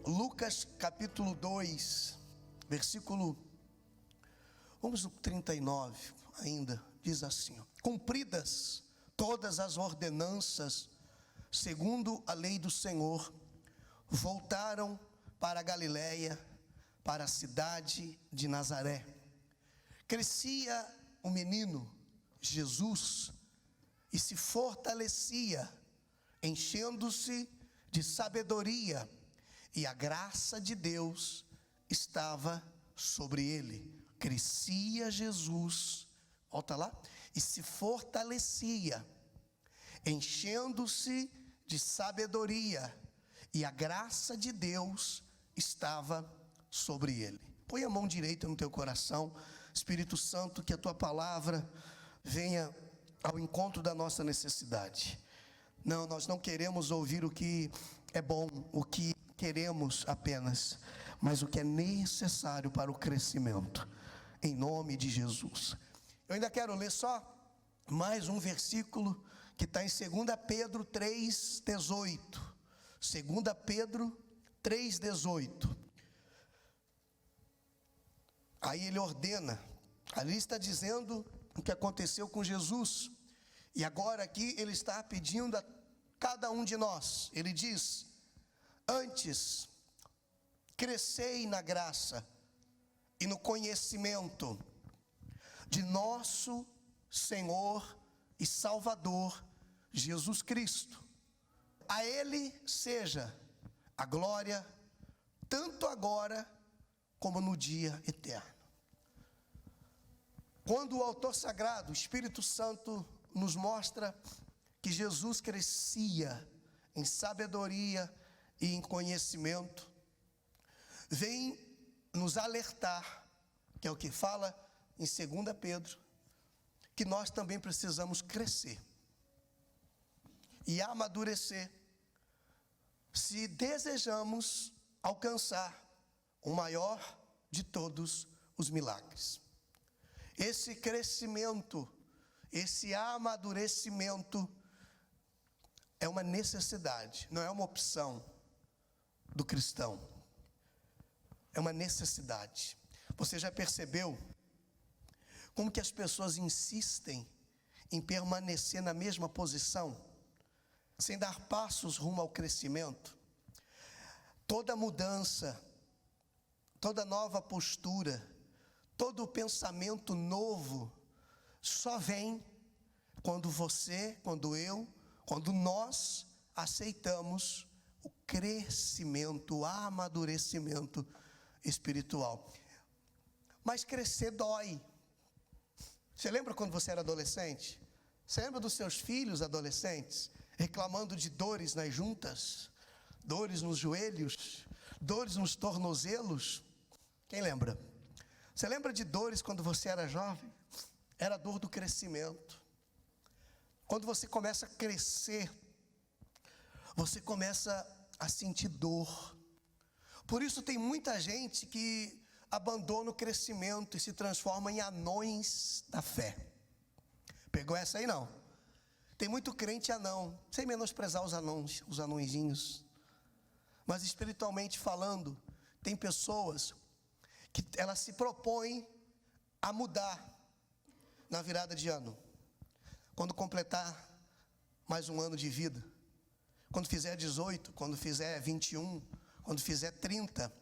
Lucas capítulo 2, versículo, vamos no 39 ainda, diz assim: cumpridas todas as ordenanças, segundo a lei do Senhor, voltaram para a Galiléia, para a cidade de Nazaré. Crescia o menino Jesus e se fortalecia, enchendo-se de sabedoria, e a graça de Deus estava sobre ele. Crescia Jesus, volta lá, e se fortalecia, enchendo-se de sabedoria, e a graça de Deus estava sobre ele. Põe a mão direita no teu coração. Espírito Santo, que a tua palavra venha ao encontro da nossa necessidade. Não, nós não queremos ouvir o que é bom, o que queremos apenas, mas o que é necessário para o crescimento, em nome de Jesus. Eu ainda quero ler só mais um versículo que está em 2 Pedro 3,18. 2 Pedro 3,18. Aí ele ordena, ali está dizendo o que aconteceu com Jesus, e agora aqui ele está pedindo a cada um de nós. Ele diz: antes, crescei na graça e no conhecimento de nosso Senhor e Salvador Jesus Cristo. A Ele seja a glória, tanto agora como no dia eterno. Quando o autor sagrado, o Espírito Santo, nos mostra que Jesus crescia em sabedoria e em conhecimento, vem nos alertar, que é o que fala em 2 Pedro, que nós também precisamos crescer e amadurecer, se desejamos alcançar o maior de todos os milagres. Esse crescimento, esse amadurecimento é uma necessidade, não é uma opção do cristão, é uma necessidade. Você já percebeu como que as pessoas insistem em permanecer na mesma posição, sem dar passos rumo ao crescimento? Toda mudança, toda nova postura, todo pensamento novo só vem quando você, quando eu, quando nós aceitamos o crescimento, o amadurecimento espiritual. Mas crescer dói. Você lembra quando você era adolescente? Você lembra dos seus filhos adolescentes reclamando de dores nas juntas, dores nos joelhos, dores nos tornozelos? Quem lembra? Você lembra de dores quando você era jovem? Era a dor do crescimento. Quando você começa a crescer, você começa a sentir dor. Por isso tem muita gente que abandona o crescimento e se transforma em anões da fé. Pegou essa aí não? Tem muito crente anão, sem menosprezar os anãos, os anõezinhos. Mas espiritualmente falando, tem pessoas que elas se propõem a mudar na virada de ano. Quando completar mais um ano de vida, quando fizer 18, quando fizer 21, quando fizer 30,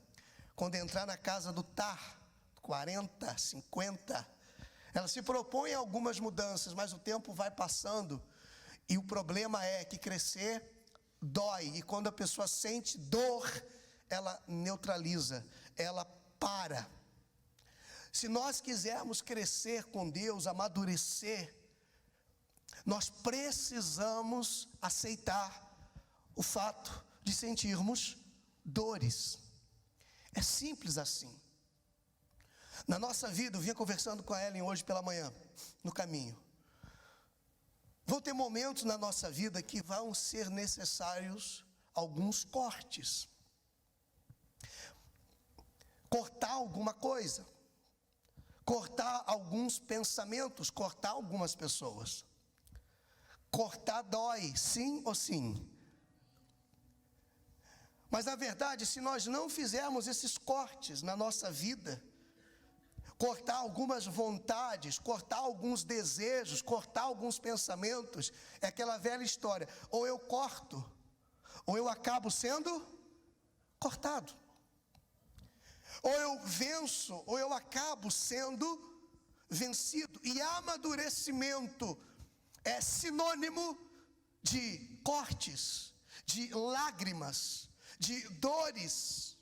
quando entrar na casa do tar, 40, 50, ela se propõe a algumas mudanças, mas o tempo vai passando, e o problema é que crescer dói, e quando a pessoa sente dor, ela neutraliza, ela para. Se nós quisermos crescer com Deus, amadurecer, nós precisamos aceitar o fato de sentirmos dores. É simples assim. Na nossa vida, eu vinha conversando com a Ellen hoje pela manhã, no caminho. Vão ter momentos na nossa vida que vão ser necessários alguns cortes. Cortar alguma coisa, cortar alguns pensamentos, cortar algumas pessoas, cortar dói, sim ou sim? Mas na verdade, se nós não fizermos esses cortes na nossa vida, cortar algumas vontades, cortar alguns desejos, cortar alguns pensamentos, é aquela velha história: ou eu corto, ou eu acabo sendo cortado. Ou eu venço, ou eu acabo sendo vencido. E amadurecimento é sinônimo de cortes, de lágrimas, de dores,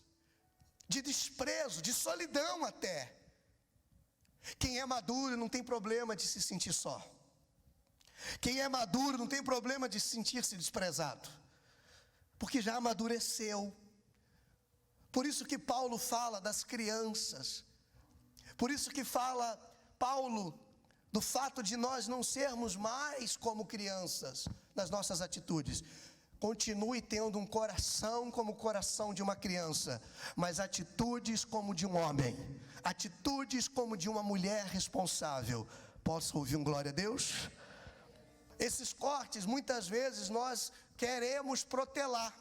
de desprezo, de solidão até. Quem é maduro não tem problema de se sentir só. Quem é maduro não tem problema de sentir-se desprezado, porque já amadureceu. Por isso que Paulo fala das crianças. Por isso que fala Paulo do fato de nós não sermos mais como crianças nas nossas atitudes. Continue tendo um coração como o coração de uma criança, mas atitudes como de um homem, atitudes como de uma mulher responsável. Posso ouvir um glória a Deus? Esses cortes, muitas vezes nós queremos protelar.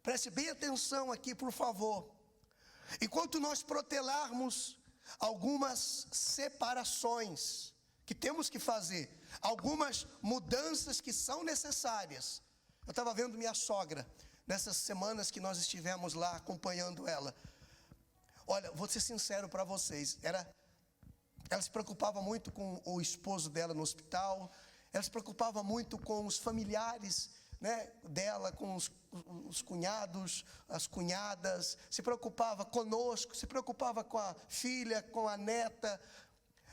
Preste bem atenção aqui, por favor. Enquanto nós protelarmos algumas separações que temos que fazer, algumas mudanças que são necessárias. Eu estava vendo minha sogra, nessas semanas que nós estivemos lá acompanhando ela. Olha, vou ser sincero para vocês, ela se preocupava muito com o esposo dela no hospital, ela se preocupava muito com os familiares, né, dela, com os cunhados, as cunhadas, se preocupava conosco, se preocupava com a filha, com a neta.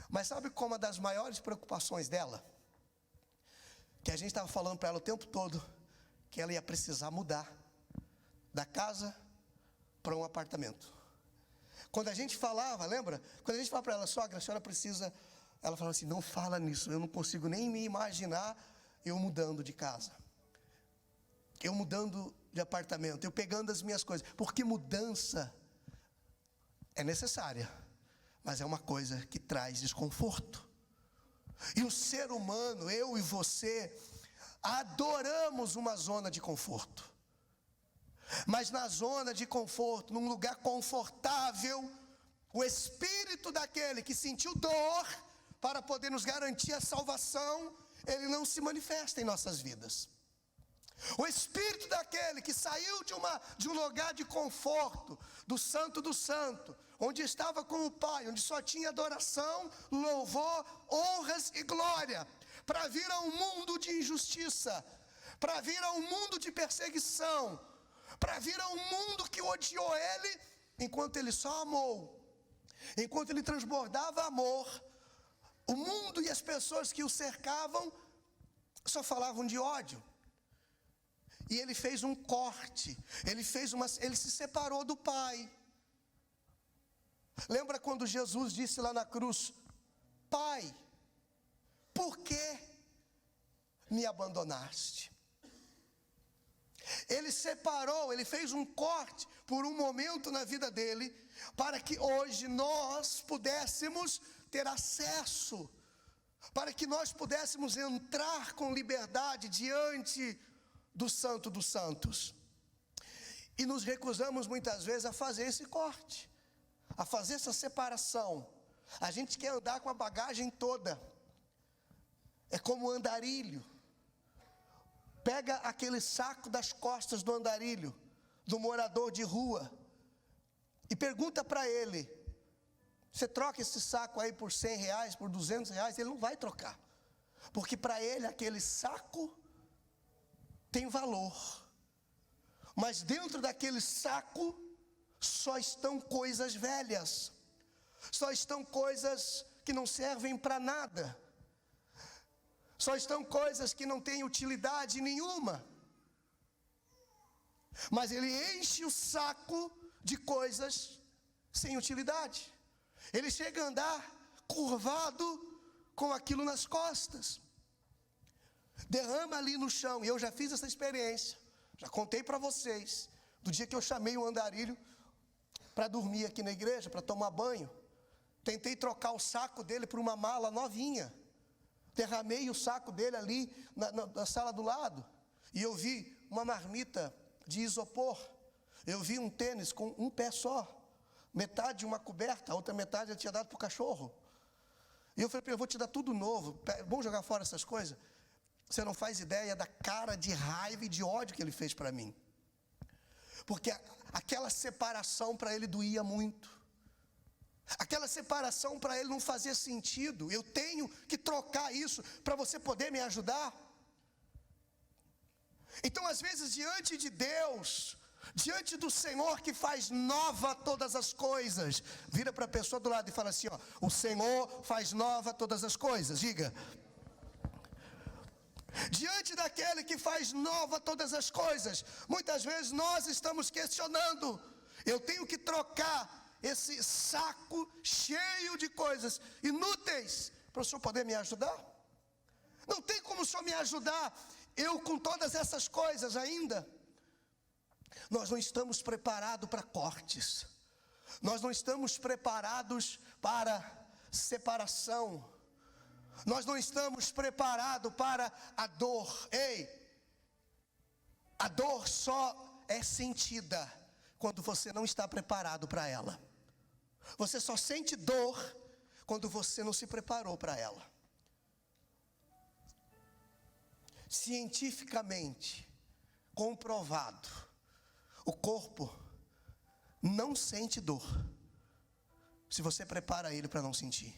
Mas sabe qual é uma das maiores preocupações dela? Que a gente estava falando para ela o tempo todo, que ela ia precisar mudar da casa para um apartamento. Quando a gente falava, lembra? Quando a gente falava para ela: sogra, a senhora precisa... Ela falava assim: não fala nisso, eu não consigo nem me imaginar eu mudando de casa, eu mudando de apartamento, eu pegando as minhas coisas. Porque mudança é necessária, mas é uma coisa que traz desconforto. E o ser humano, eu e você, adoramos uma zona de conforto. Mas na zona de conforto, num lugar confortável, o espírito daquele que sentiu dor para poder nos garantir a salvação, ele não se manifesta em nossas vidas. O espírito daquele que saiu de um lugar de conforto, do santo do santo, onde estava com o Pai, onde só tinha adoração, louvor, honras e glória, para vir a um mundo de injustiça, para vir a um mundo de perseguição, para vir a um mundo que odiou ele, enquanto ele só amou, enquanto ele transbordava amor, o mundo e as pessoas que o cercavam só falavam de ódio. E ele fez um corte, ele se separou do Pai. Lembra quando Jesus disse lá na cruz: Pai, por que me abandonaste? Ele separou, ele fez um corte por um momento na vida dele, para que hoje nós pudéssemos ter acesso, para que nós pudéssemos entrar com liberdade diante do Santo dos Santos. E nos recusamos muitas vezes a fazer esse corte, a fazer essa separação. A gente quer andar com a bagagem toda. É como andarilho. Pega aquele saco das costas do andarilho, do morador de rua, e pergunta para ele: você troca esse saco aí por R$100, por R$200? Ele não vai trocar, porque para ele aquele saco tem valor. Mas dentro daquele saco só estão coisas velhas, só estão coisas que não servem para nada, só estão coisas que não têm utilidade nenhuma. Mas ele enche o saco de coisas sem utilidade. Ele chega a andar curvado com aquilo nas costas. Derrama ali no chão. E eu já fiz essa experiência, já contei para vocês, do dia que eu chamei o andarilho para dormir aqui na igreja, para tomar banho. Tentei trocar o saco dele por uma mala novinha, derramei o saco dele ali na sala do lado, e eu vi uma marmita de isopor, eu vi um tênis com um pé só, metade de uma coberta, a outra metade eu tinha dado para o cachorro. E eu falei para ele: eu vou te dar tudo novo, vamos jogar fora essas coisas? Você não faz ideia da cara de raiva e de ódio que ele fez para mim, porque aquela separação para ele doía muito, aquela separação para ele não fazia sentido. Eu tenho que trocar isso para você poder me ajudar. Então, às vezes, diante de Deus, diante do Senhor que faz nova todas as coisas, vira para a pessoa do lado e fala assim: ó, o Senhor faz nova todas as coisas. Diga: diante daquele que faz nova todas as coisas, muitas vezes nós estamos questionando: eu tenho que trocar esse saco cheio de coisas inúteis para o Senhor poder me ajudar? Não tem como o Senhor me ajudar, eu com todas essas coisas ainda. Nós não estamos preparados para cortes, nós não estamos preparados para separação, nós não estamos preparados para a dor. Ei, a dor só é sentida quando você não está preparado para ela. Você só sente dor quando você não se preparou para ela. Cientificamente comprovado, o corpo não sente dor se você prepara ele para não sentir.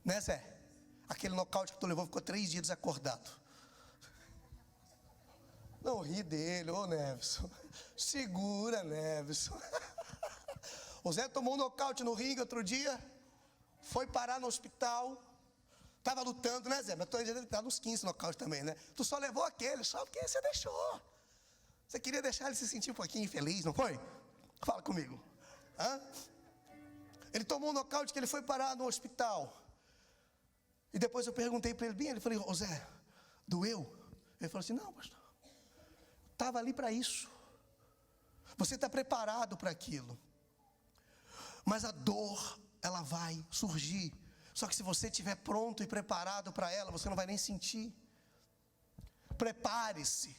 Né, Zé? Aquele nocaute que tu levou, ficou 3 dias desacordado. Não ri dele, ô Neveson. Segura, Neveson. O Zé tomou um nocaute no ringue outro dia, foi parar no hospital, estava lutando, né, Zé? Mas tu já deve estar nos 15 nocaute também, né? Tu só levou aquele, só porque você deixou. Você queria deixar ele se sentir um pouquinho infeliz, não foi? Fala comigo. Hã? Ele tomou um nocaute que ele foi parar no hospital. E depois eu perguntei para ele bem, ele falou: ô Zé, doeu? Ele falou assim: não, pastor, estava ali para isso. Você está preparado para aquilo. Mas a dor, ela vai surgir. Só que se você estiver pronto e preparado para ela, você não vai nem sentir. Prepare-se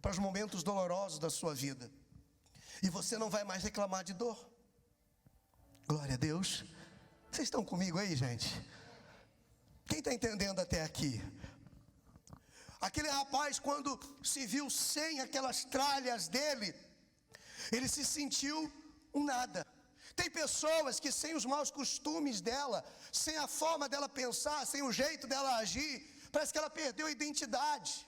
para os momentos dolorosos da sua vida, e você não vai mais reclamar de dor. Glória a Deus. Vocês estão comigo aí, gente? Quem está entendendo até aqui? Aquele rapaz, quando se viu sem aquelas tralhas dele, ele se sentiu um nada. Tem pessoas que sem os maus costumes dela, sem a forma dela pensar, sem o jeito dela agir, parece que ela perdeu a identidade.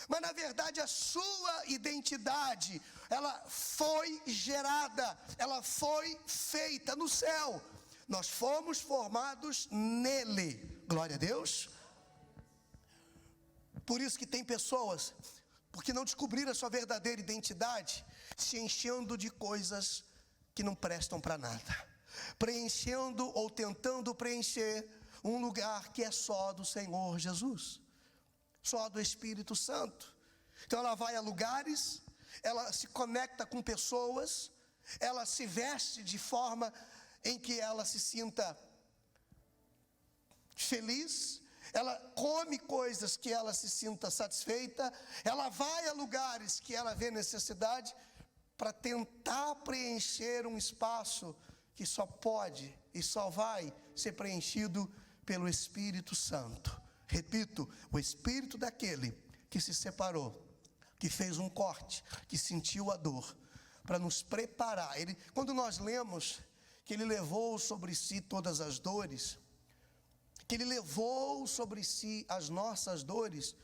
Mas na verdade a sua identidade, ela foi gerada, ela foi feita no céu. Nós fomos formados nele. Glória a Deus. Por isso que tem pessoas, porque não descobriram a sua verdadeira identidade, se enchendo de coisas que não prestam para nada, preenchendo ou tentando preencher um lugar que é só do Senhor Jesus, só do Espírito Santo. Então ela vai a lugares, ela se conecta com pessoas, ela se veste de forma em que ela se sinta feliz, ela come coisas que ela se sinta satisfeita, ela vai a lugares que ela vê necessidade, para tentar preencher um espaço que só pode e só vai ser preenchido pelo Espírito Santo. Repito, o Espírito daquele que se separou, que fez um corte, que sentiu a dor, para nos preparar. Quando nós lemos que ele levou sobre si todas as dores, que ele levou sobre si as nossas dores,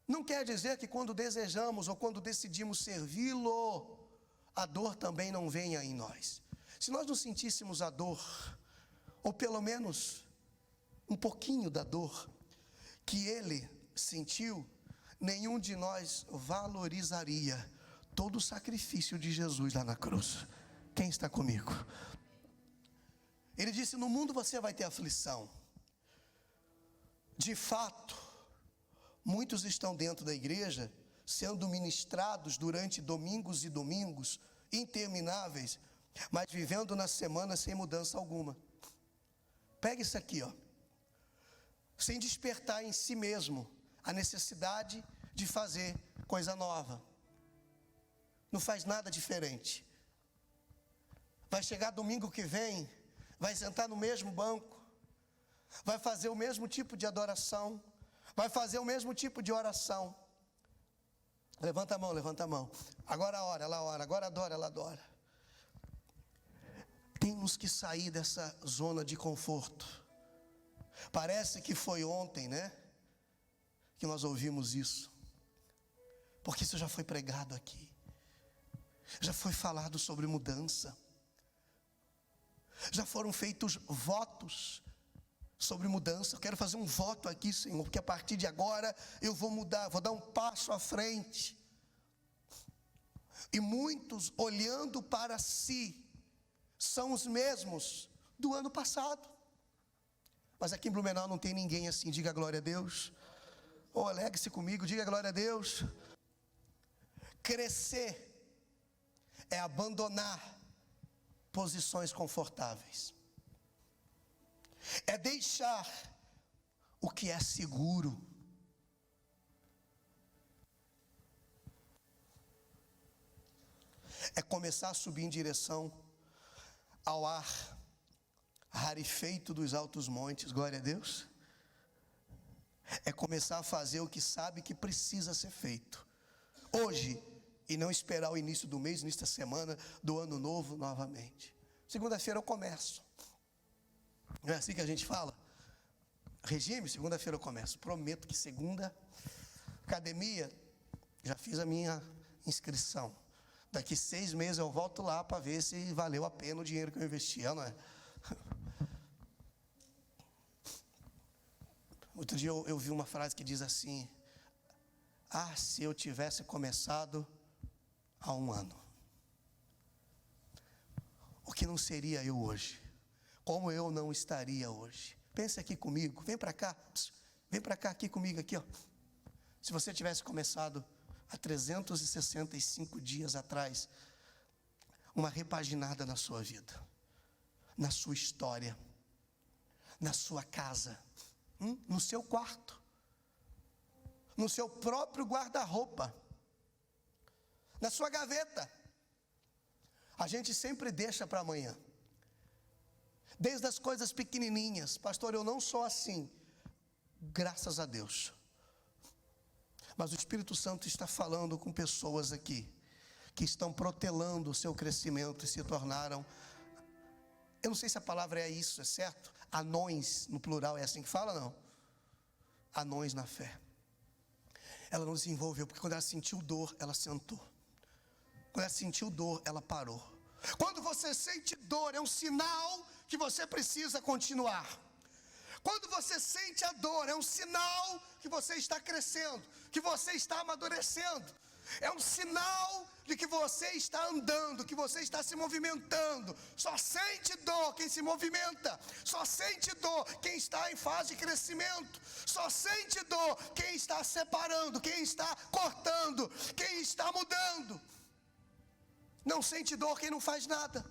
não quer dizer que quando desejamos ou quando decidimos servi-lo, a dor também não venha em nós. Se nós não sentíssemos a dor, ou pelo menos um pouquinho da dor que ele sentiu, nenhum de nós valorizaria todo o sacrifício de Jesus lá na cruz. Quem está comigo? Ele disse: no mundo você vai ter aflição. De fato, muitos estão dentro da igreja, sendo ministrados durante domingos e domingos intermináveis, mas vivendo na semana sem mudança alguma. Pega isso aqui, ó. sem despertar em si mesmo a necessidade de fazer coisa nova. Não faz nada diferente. Vai chegar domingo que vem, vai sentar no mesmo banco, vai fazer o mesmo tipo de adoração, vai fazer o mesmo tipo de oração. Levanta a mão, levanta a mão. Agora ora, agora adora, ela adora. Temos que sair dessa zona de conforto. Parece que foi ontem, né? Que nós ouvimos isso. Porque isso já foi pregado aqui. Já foi falado sobre mudança. Já foram feitos votos sobre mudança. Eu quero fazer um voto aqui, Senhor, porque a partir de agora eu vou mudar, vou dar um passo à frente. E muitos, olhando para si, são os mesmos do ano passado. Mas aqui em Blumenau não tem ninguém assim. Diga glória a Deus. Ou alegre-se comigo, diga glória a Deus. Crescer é abandonar posições confortáveis. É deixar o que é seguro. É começar a subir em direção ao ar rarefeito dos altos montes, glória a Deus. É começar a fazer o que sabe que precisa ser feito hoje, e não esperar o início do mês, início da semana, do ano novo novamente. Segunda-feira eu começo. Não é assim que a gente fala? Regime, segunda-feira eu começo. Prometo que segunda, academia, já fiz a minha inscrição. Daqui 6 meses eu volto lá para ver se valeu a pena o dinheiro que eu investi, não é? Outro dia eu vi uma frase que diz assim: se eu tivesse começado há 1 ano, o que não seria eu hoje? Como eu não estaria hoje? Pense aqui comigo, vem para cá, vem para cá aqui comigo, aqui, ó. Se você tivesse começado há 365 dias atrás, uma repaginada na sua vida, na sua história, na sua casa, no seu quarto, no seu próprio guarda-roupa, na sua gaveta. A gente sempre deixa para amanhã. Desde as coisas pequenininhas. Pastor, eu não sou assim. Graças a Deus. Mas o Espírito Santo está falando com pessoas aqui que estão protelando o seu crescimento e se tornaram, eu não sei se a palavra é isso, é certo? Anões, no plural, é assim que fala, não? Anões na fé. Ela não desenvolveu, porque quando ela sentiu dor, ela sentou. Quando ela sentiu dor, ela parou. Quando você sente dor, é um sinal que você precisa continuar. Quando você sente a dor, é um sinal que você está crescendo, que você está amadurecendo. É um sinal de que você está andando, que você está se movimentando. Só sente dor quem se movimenta. Só sente dor quem está em fase de crescimento. Só sente dor quem está separando, quem está cortando, quem está mudando. Não sente dor quem não faz nada.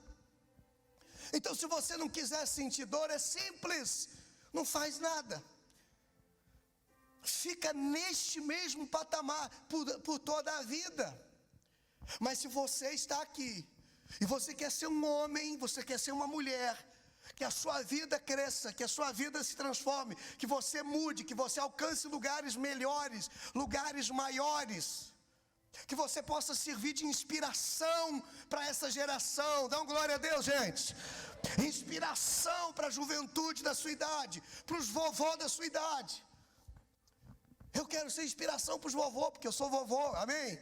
Então, se você não quiser sentir dor, é simples, não faz nada. Fica neste mesmo patamar por toda a vida. Mas se você está aqui e você quer ser um homem, você quer ser uma mulher, que a sua vida cresça, que a sua vida se transforme, que você mude, que você alcance lugares melhores, lugares maiores, que você possa servir de inspiração para essa geração. Dá um glória a Deus, gente. Inspiração para a juventude da sua idade, para os vovô da sua idade. Eu quero ser inspiração para os vovô, porque eu sou vovô, amém?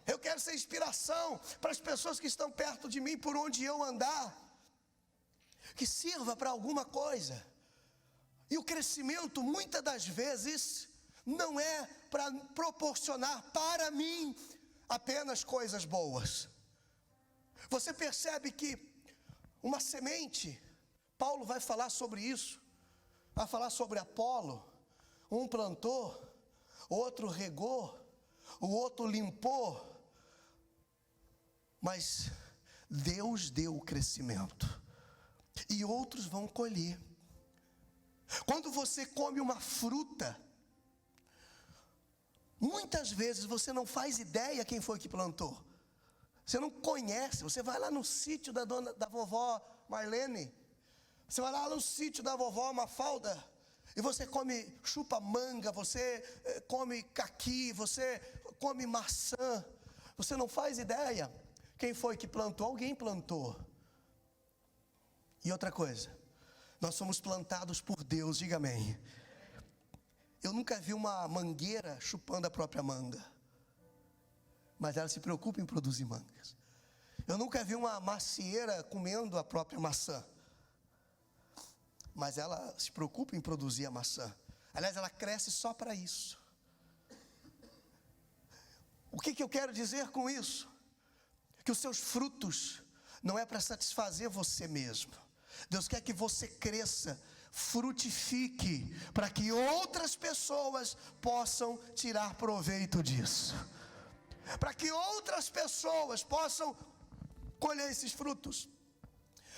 Eu quero ser inspiração para as pessoas que estão perto de mim, por onde eu andar, que sirva para alguma coisa. E o crescimento, muitas das vezes, não é para proporcionar para mim apenas coisas boas. Você percebe que uma semente, Paulo vai falar sobre isso, vai falar sobre Apolo. Um plantou, outro regou, o outro limpou, mas Deus deu o crescimento, e outros vão colher. Quando você come uma fruta, muitas vezes você não faz ideia quem foi que plantou. Você não conhece. Você vai lá no sítio da vovó Marlene, você vai lá no sítio da vovó Mafalda, e você chupa manga, você come caqui, você come maçã. Você não faz ideia quem foi que plantou. Alguém plantou. E outra coisa, nós somos plantados por Deus, diga amém. Eu nunca vi uma mangueira chupando a própria manga, mas ela se preocupa em produzir mangas. Eu nunca vi uma macieira comendo a própria maçã, mas ela se preocupa em produzir a maçã. Aliás, ela cresce só para isso. O que eu quero dizer com isso? Que os seus frutos não é para satisfazer você mesmo. Deus quer que você cresça, frutifique, para que outras pessoas possam tirar proveito disso, para que outras pessoas possam colher esses frutos,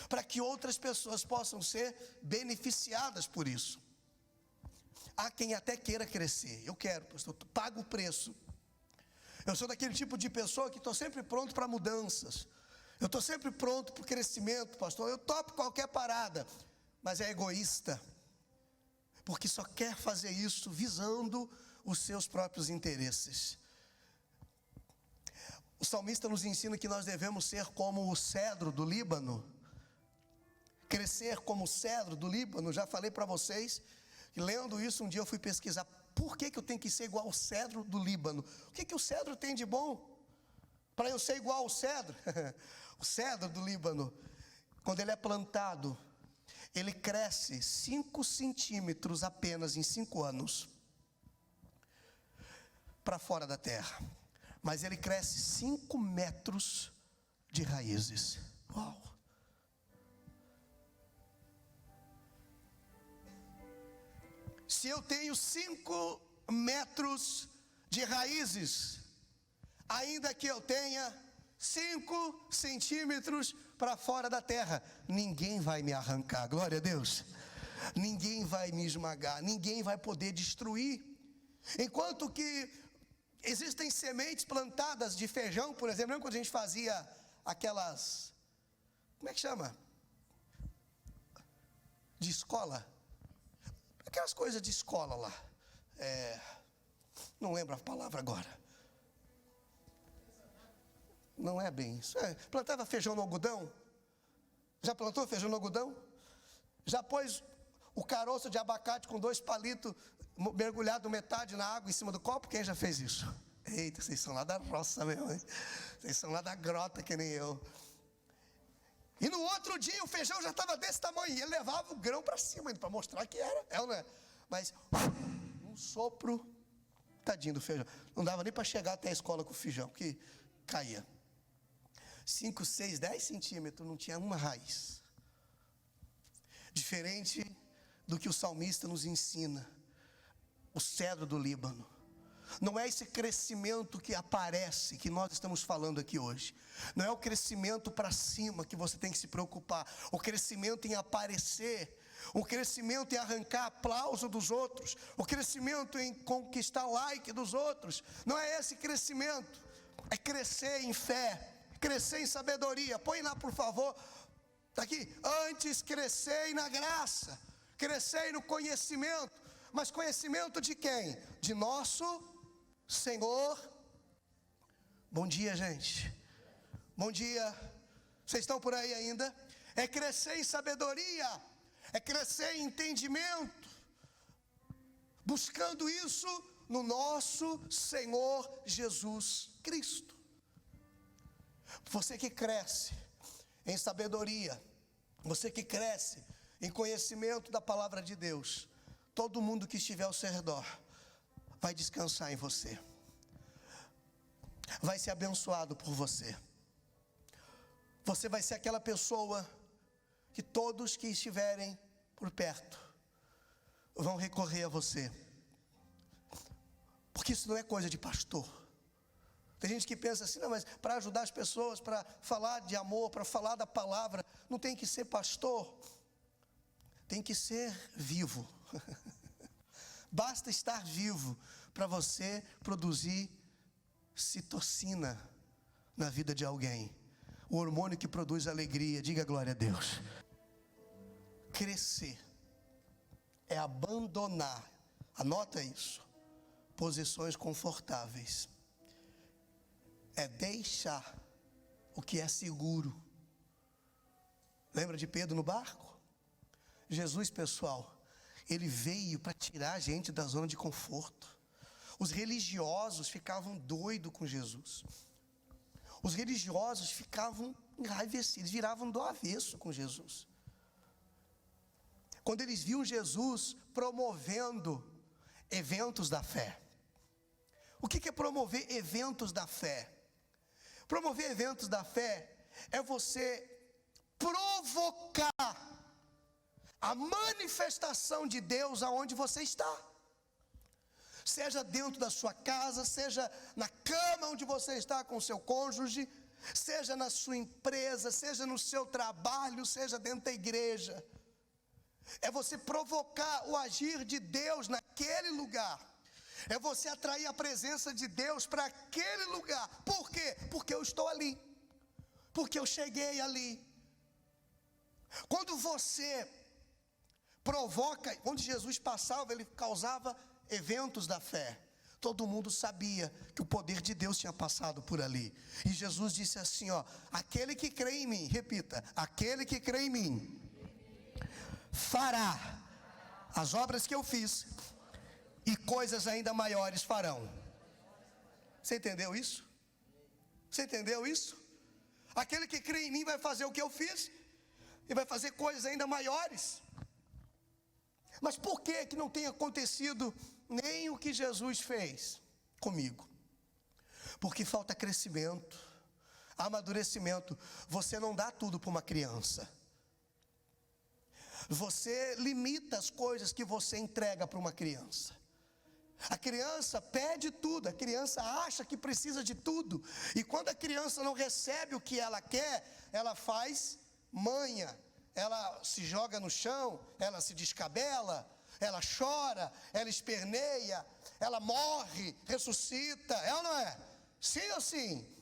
para que outras pessoas possam ser beneficiadas por isso. Há quem até queira crescer. Eu quero, pastor, pago o preço. Eu sou daquele tipo de pessoa que estou sempre pronto para mudanças. Eu estou sempre pronto para o crescimento, pastor. Eu topo qualquer parada, mas é egoísta, porque só quer fazer isso visando os seus próprios interesses. O salmista nos ensina que nós devemos ser como o cedro do Líbano, crescer como o cedro do Líbano. Já falei para vocês, e lendo isso um dia eu fui pesquisar, por que eu tenho que ser igual ao cedro do Líbano? O que o cedro tem de bom para eu ser igual ao cedro? O cedro do Líbano, quando ele é plantado, ele cresce 5 centímetros apenas em 5 anos para fora da terra, mas ele cresce 5 metros de raízes. Uau! Se eu tenho 5 metros de raízes, ainda que eu tenha 5 centímetros para fora da terra, ninguém vai me arrancar, glória a Deus. Ninguém vai me esmagar, ninguém vai poder destruir. Enquanto que existem sementes plantadas de feijão, por exemplo, lembra quando a gente fazia aquelas, como é que chama? De escola? Aquelas coisas de escola lá, não lembro a palavra agora. Não é bem isso. Plantava feijão no algodão? Já plantou feijão no algodão? Já pôs o caroço de abacate com 2 palitos mergulhado metade na água em cima do copo? Quem já fez isso? Eita, vocês são lá da roça mesmo, hein? Vocês são lá da grota que nem eu. E no outro dia o feijão já estava desse tamanho, e ele levava o grão para cima, para mostrar que era, não é? Mas um sopro, tadinho do feijão. Não dava nem para chegar até a escola com o feijão, que caía. 5, 6, 10 centímetros, não tinha uma raiz. Diferente do que o salmista nos ensina, o cedro do Líbano. Não é esse crescimento que aparece, que nós estamos falando aqui hoje. Não é o crescimento para cima que você tem que se preocupar. O crescimento em aparecer, o crescimento em arrancar aplauso dos outros, o crescimento em conquistar like dos outros. Não é esse crescimento. É crescer em fé, crescer em sabedoria. Põe lá, por favor. Está aqui. Antes crescei na graça, crescei no conhecimento. Mas conhecimento de quem? De nosso Senhor. Bom dia, gente. Bom dia. Vocês estão por aí ainda? É crescer em sabedoria, é crescer em entendimento, buscando isso no nosso Senhor Jesus Cristo. Você que cresce em sabedoria, você que cresce em conhecimento da palavra de Deus, todo mundo que estiver ao seu redor vai descansar em você, vai ser abençoado por você. Você vai ser aquela pessoa que todos que estiverem por perto vão recorrer a você, porque isso não é coisa de pastor. Tem gente que pensa assim, não, mas para ajudar as pessoas, para falar de amor, para falar da palavra, não tem que ser pastor, tem que ser vivo. Basta estar vivo para você produzir citocina na vida de alguém. O hormônio que produz alegria, diga glória a Deus. Crescer é abandonar, anota isso, posições confortáveis. É deixar o que é seguro. Lembra de Pedro no barco? Jesus, pessoal, ele veio para tirar a gente da zona de conforto. Os religiosos ficavam doidos com Jesus. Os religiosos ficavam enraivecidos, viravam do avesso com Jesus. Quando eles viam Jesus promovendo eventos da fé. O que é promover eventos da fé? Promover eventos da fé é você provocar a manifestação de Deus aonde você está. Seja dentro da sua casa, seja na cama onde você está com o seu cônjuge, seja na sua empresa, seja no seu trabalho, seja dentro da igreja. É você provocar o agir de Deus naquele lugar. É você atrair a presença de Deus para aquele lugar. Por quê? Porque eu estou ali. Porque eu cheguei ali. Quando você provoca, onde Jesus passava, ele causava eventos da fé. Todo mundo sabia que o poder de Deus tinha passado por ali. E Jesus disse assim, ó: aquele que crê em mim, repita, aquele que crê em mim, fará as obras que eu fiz, e coisas ainda maiores farão. Você entendeu isso? Você entendeu isso? Aquele que crê em mim vai fazer o que eu fiz, e vai fazer coisas ainda maiores. Mas por que não tem acontecido nem o que Jesus fez comigo? Porque falta crescimento, amadurecimento. Você não dá tudo para uma criança. Você limita as coisas que você entrega para uma criança. A criança pede tudo, a criança acha que precisa de tudo. E quando a criança não recebe o que ela quer, ela faz manha. Ela se joga no chão, ela se descabela, ela chora, ela esperneia, ela morre, ressuscita, é ou não é? Sim ou sim?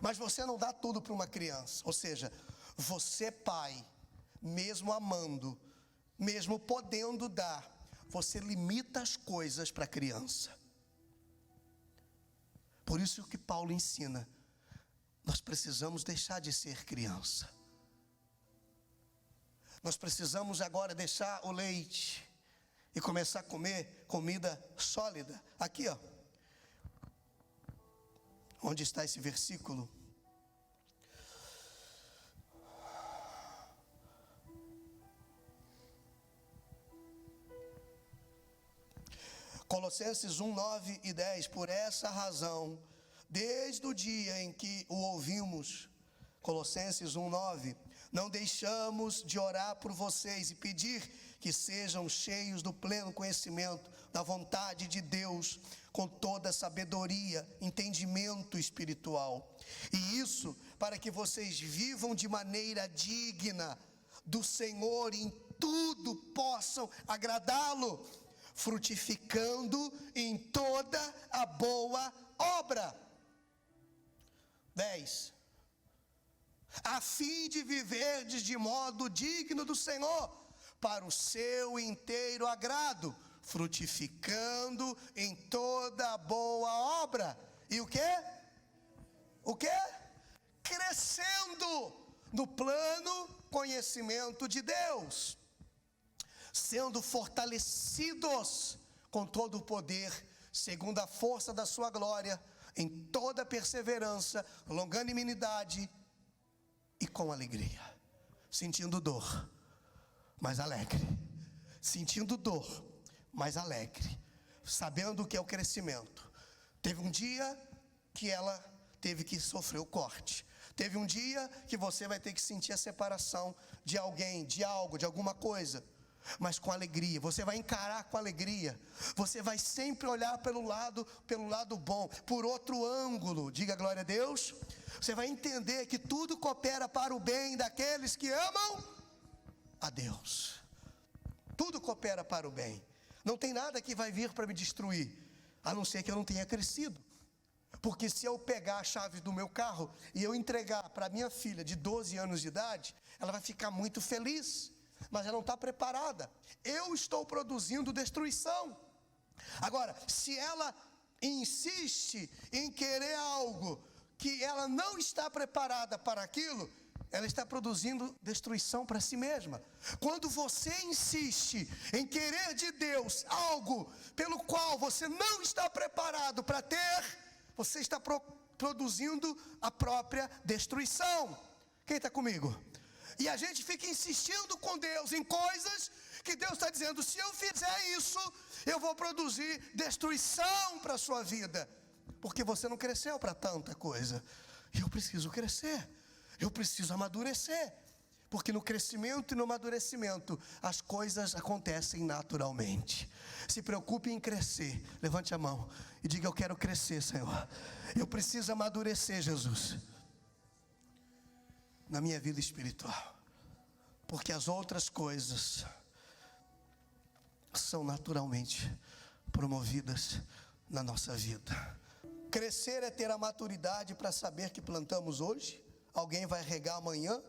Mas você não dá tudo para uma criança. Ou seja, você, pai, mesmo amando, mesmo podendo dar, você limita as coisas para a criança. Por isso que Paulo ensina: nós precisamos deixar de ser criança. Nós precisamos agora deixar o leite e começar a comer comida sólida. Aqui, ó. Onde está esse versículo? Colossenses 1, 9 e 10. Por essa razão, desde o dia em que o ouvimos, Colossenses 1, 9, não deixamos de orar por vocês e pedir que sejam cheios do pleno conhecimento da vontade de Deus, com toda sabedoria, entendimento espiritual. E isso para que vocês vivam de maneira digna do Senhor e em tudo possam agradá-lo, frutificando em toda a boa obra. 10. A fim de viverdes de modo digno do Senhor, para o seu inteiro agrado, frutificando em toda a boa obra. E o quê? O quê? Crescendo no plano conhecimento de Deus, sendo fortalecidos com todo o poder, segundo a força da sua glória, em toda perseverança, longanimidade e com alegria, sentindo dor, mas alegre, sentindo dor, mas alegre, sabendo o que é o crescimento. Teve um dia que ela teve que sofrer o corte. Teve um dia que você vai ter que sentir a separação de alguém, de algo, de alguma coisa. Mas com alegria, você vai encarar com alegria. Você vai sempre olhar pelo lado bom, por outro ângulo. Diga glória a Deus. Você vai entender que tudo coopera para o bem daqueles que amam a Deus. Tudo coopera para o bem. Não tem nada que vai vir para me destruir, a não ser que eu não tenha crescido. Porque se eu pegar a chave do meu carro e eu entregar para minha filha de 12 anos de idade, ela vai ficar muito feliz, mas ela não está preparada. Eu estou produzindo destruição. Agora, se ela insiste em querer algo que ela não está preparada para aquilo, ela está produzindo destruição para si mesma. Quando você insiste em querer de Deus algo pelo qual você não está preparado para ter, você está produzindo a própria destruição. Quem está comigo? E a gente fica insistindo com Deus em coisas que Deus está dizendo: se eu fizer isso, eu vou produzir destruição para a sua vida, porque você não cresceu para tanta coisa. E eu preciso crescer, eu preciso amadurecer, porque no crescimento e no amadurecimento as coisas acontecem naturalmente. Se preocupe em crescer. Levante a mão e diga: eu quero crescer, Senhor. Eu preciso amadurecer, Jesus, na minha vida espiritual, porque as outras coisas são naturalmente promovidas na nossa vida. Crescer é ter a maturidade para saber que plantamos hoje, alguém vai regar amanhã,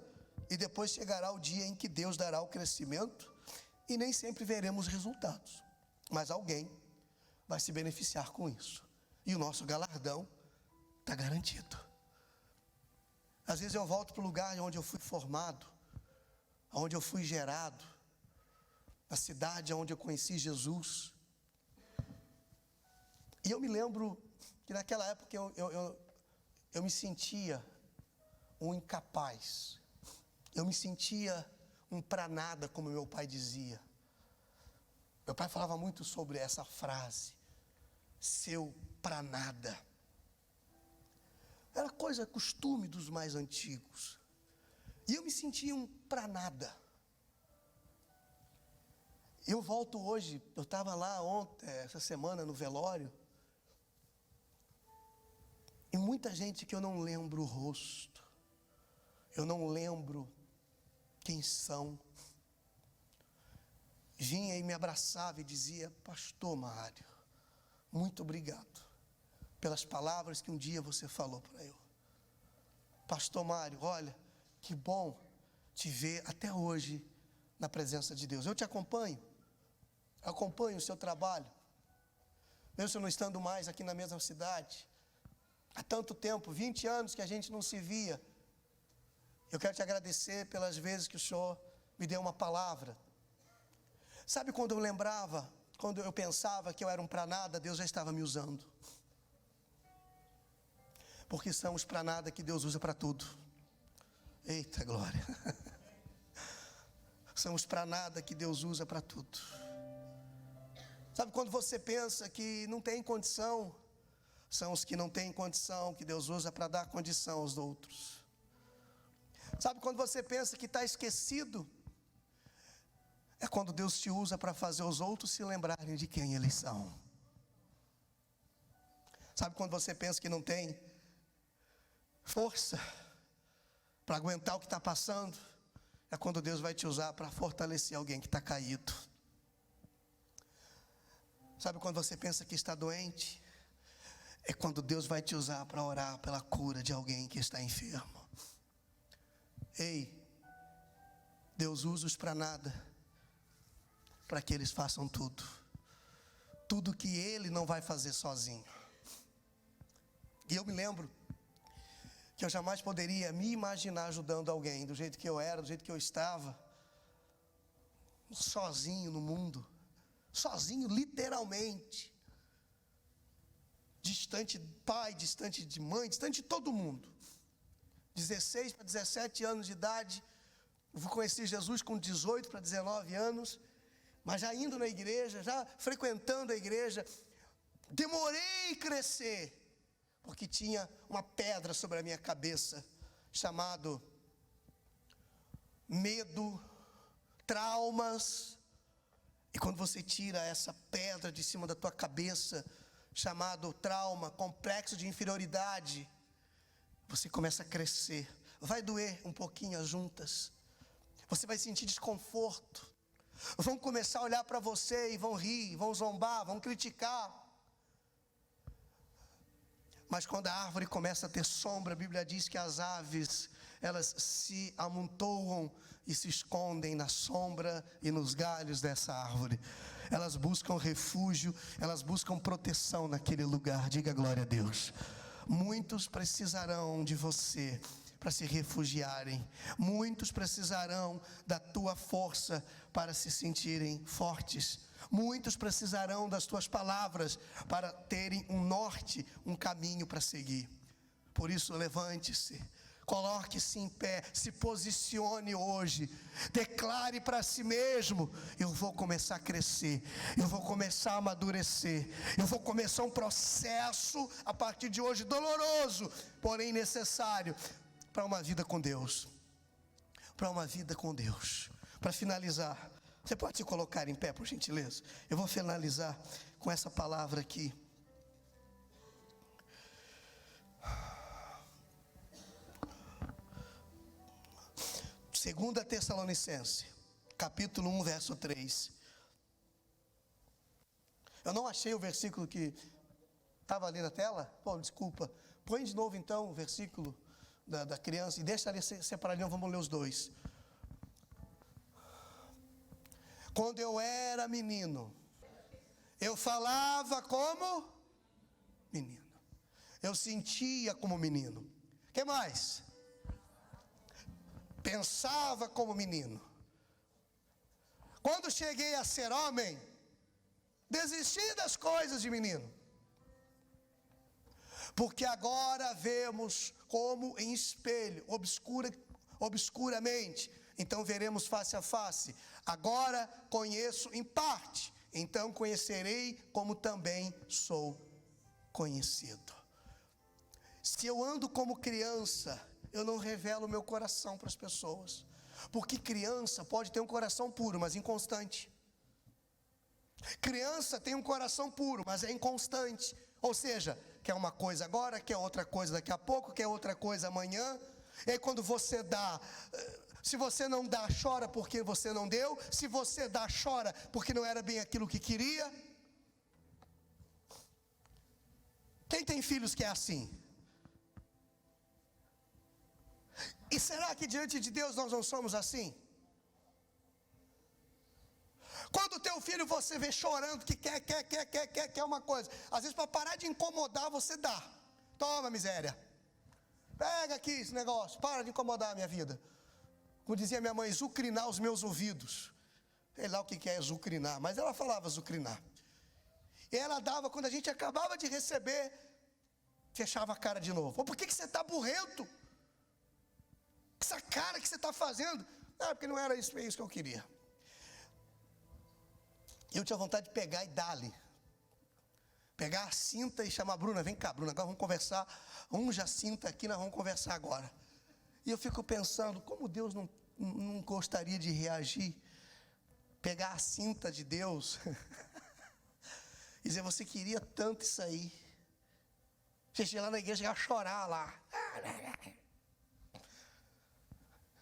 e depois chegará o dia em que Deus dará o crescimento, e nem sempre veremos resultados, mas alguém vai se beneficiar com isso, e o nosso galardão está garantido. Às vezes eu volto para o lugar onde eu fui formado, onde eu fui gerado, a cidade onde eu conheci Jesus. E eu me lembro que naquela época eu me sentia um incapaz. Eu me sentia um pra nada, como meu pai dizia. Meu pai falava muito sobre essa frase: seu pra nada. Era coisa, costume dos mais antigos. E eu me sentia um pra nada. Eu volto hoje, eu estava lá ontem, essa semana no velório, e muita gente que eu não lembro o rosto, eu não lembro quem são, vinha e me abraçava e dizia: pastor Mário, muito obrigado pelas palavras que um dia você falou para eu. Pastor Mário, olha, que bom te ver até hoje na presença de Deus. Eu te acompanho o seu trabalho, mesmo não estando mais aqui na mesma cidade, há tanto tempo, 20 anos que a gente não se via. Eu quero te agradecer pelas vezes que o Senhor me deu uma palavra. Sabe quando eu lembrava, quando eu pensava que eu era um pra nada, Deus já estava me usando. Porque são os pra nada que Deus usa para tudo. Eita glória. São os pra nada que Deus usa para tudo. Sabe quando você pensa que não tem condição, são os que não têm condição que Deus usa para dar condição aos outros. Sabe quando você pensa que está esquecido, é quando Deus te usa para fazer os outros se lembrarem de quem eles são. Sabe quando você pensa que não tem força para aguentar o que está passando, é quando Deus vai te usar para fortalecer alguém que está caído. Sabe quando você pensa que está doente, é quando Deus vai te usar para orar pela cura de alguém que está enfermo. Ei, Deus usa os para nada, para que eles façam tudo. Tudo que Ele não vai fazer sozinho. E eu me lembro que eu jamais poderia me imaginar ajudando alguém do jeito que eu era, do jeito que eu estava, sozinho no mundo, sozinho literalmente, distante de pai, distante de mãe, distante de todo mundo. 16 para 17 anos de idade, eu fui conhecer Jesus com 18 para 19 anos, mas já indo na igreja, já frequentando a igreja, demorei a crescer, porque tinha uma pedra sobre a minha cabeça, chamado medo, traumas. E quando você tira essa pedra de cima da tua cabeça, chamado trauma, complexo de inferioridade, você começa a crescer. Vai doer um pouquinho as juntas, você vai sentir desconforto, vão começar a olhar para você e vão rir, vão zombar, vão criticar. Mas quando a árvore começa a ter sombra, a Bíblia diz que as aves, elas se amontoam e se escondem na sombra e nos galhos dessa árvore. Elas buscam refúgio, elas buscam proteção naquele lugar. Diga glória a Deus. Muitos precisarão de você para se refugiarem. Muitos precisarão da tua força para se sentirem fortes. Muitos precisarão das tuas palavras para terem um norte, um caminho para seguir. Por isso, levante-se, coloque-se em pé, se posicione hoje, declare para si mesmo: eu vou começar a crescer, eu vou começar a amadurecer, eu vou começar um processo a partir de hoje doloroso, porém necessário, para uma vida com Deus, para uma vida com Deus. Para finalizar, você pode se colocar em pé, por gentileza? Eu vou finalizar com essa palavra aqui. Segunda Tessalonicenses, capítulo 1, verso 3. Eu não achei o versículo que estava ali na tela. Pô, desculpa. Põe de novo então o versículo da criança e deixa ali separadinho, vamos ler os dois. Quando eu era menino, eu falava como menino, eu sentia como menino. O que mais? Pensava como menino. Quando cheguei a ser homem, desisti das coisas de menino, porque agora vemos como em espelho, obscuramente, então veremos face a face. Agora conheço em parte, então conhecerei como também sou conhecido. Se eu ando como criança, eu não revelo meu coração para as pessoas, porque criança pode ter um coração puro, mas inconstante. Criança tem um coração puro, mas é inconstante. Ou seja, quer uma coisa agora, quer outra coisa daqui a pouco, quer outra coisa amanhã. E aí quando você dá, se você não dá, chora porque você não deu. Se você dá, chora porque não era bem aquilo que queria. Quem tem filhos que é assim? E será que diante de Deus nós não somos assim? Quando o teu filho você vê chorando que quer uma coisa, às vezes para parar de incomodar você dá. Toma, miséria, pega aqui esse negócio, para de incomodar a minha vida. Como dizia minha mãe, zucrinar os meus ouvidos. Sei lá o que é zucrinar, mas ela falava zucrinar. E ela dava, quando a gente acabava de receber, fechava a cara de novo. Por que você está burrento? Essa cara que você está fazendo? Não, porque não era isso que eu queria. Eu tinha vontade de pegar e dar-lhe. Pegar a cinta e chamar a Bruna. Vem cá, Bruna, agora vamos conversar. Unja a cinta aqui, nós vamos conversar agora. E eu fico pensando, como Deus não gostaria de reagir. Pegar a cinta de Deus. E dizer, você queria tanto isso aí. Você chegar lá na igreja e chegar a chorar lá.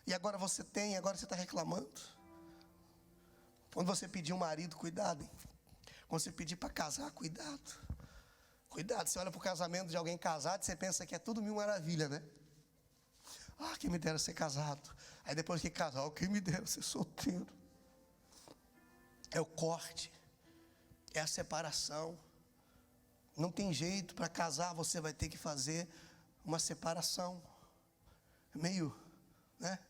E agora você tem, agora você está reclamando. Quando você pedir um marido, cuidado, hein? Quando você pedir para casar, cuidado. Cuidado, você olha para o casamento de alguém casado, você pensa que é tudo mil maravilha, né? Ah, quem me dera ser casado. Aí depois que casar, quem me dera ser solteiro. É o corte, é a separação. Não tem jeito, para casar você vai ter que fazer uma separação. Meio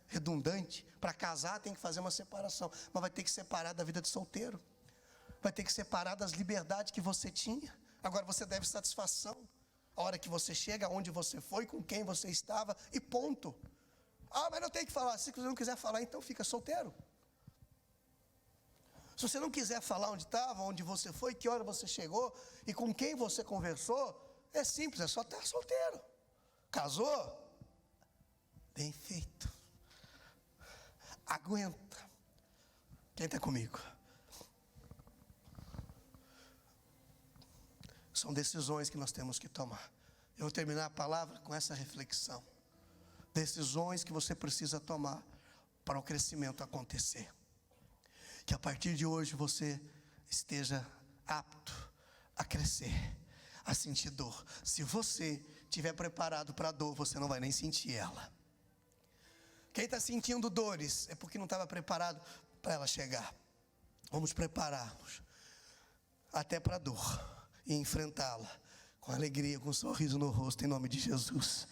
redundante. Para casar tem que fazer uma separação, mas vai ter que separar da vida de solteiro, vai ter que separar das liberdades que você tinha. Agora você deve satisfação a hora que você chega, onde você foi, com quem você estava e ponto. Ah, mas não tem que falar. Se você não quiser falar, então fica solteiro. Se você não quiser falar onde estava, onde você foi, que hora você chegou e com quem você conversou, é simples, é só estar solteiro. Casou? Bem feito. Aguenta. Quem está comigo? São decisões que nós temos que tomar. Eu vou terminar a palavra com essa reflexão. Decisões que você precisa tomar para o crescimento acontecer. Que a partir de hoje você esteja apto a crescer, a sentir dor. Se você estiver preparado para a dor, você não vai nem sentir ela. Quem está sentindo dores é porque não estava preparado para ela chegar. Vamos preparar-nos até para a dor e enfrentá-la com alegria, com um sorriso no rosto, em nome de Jesus.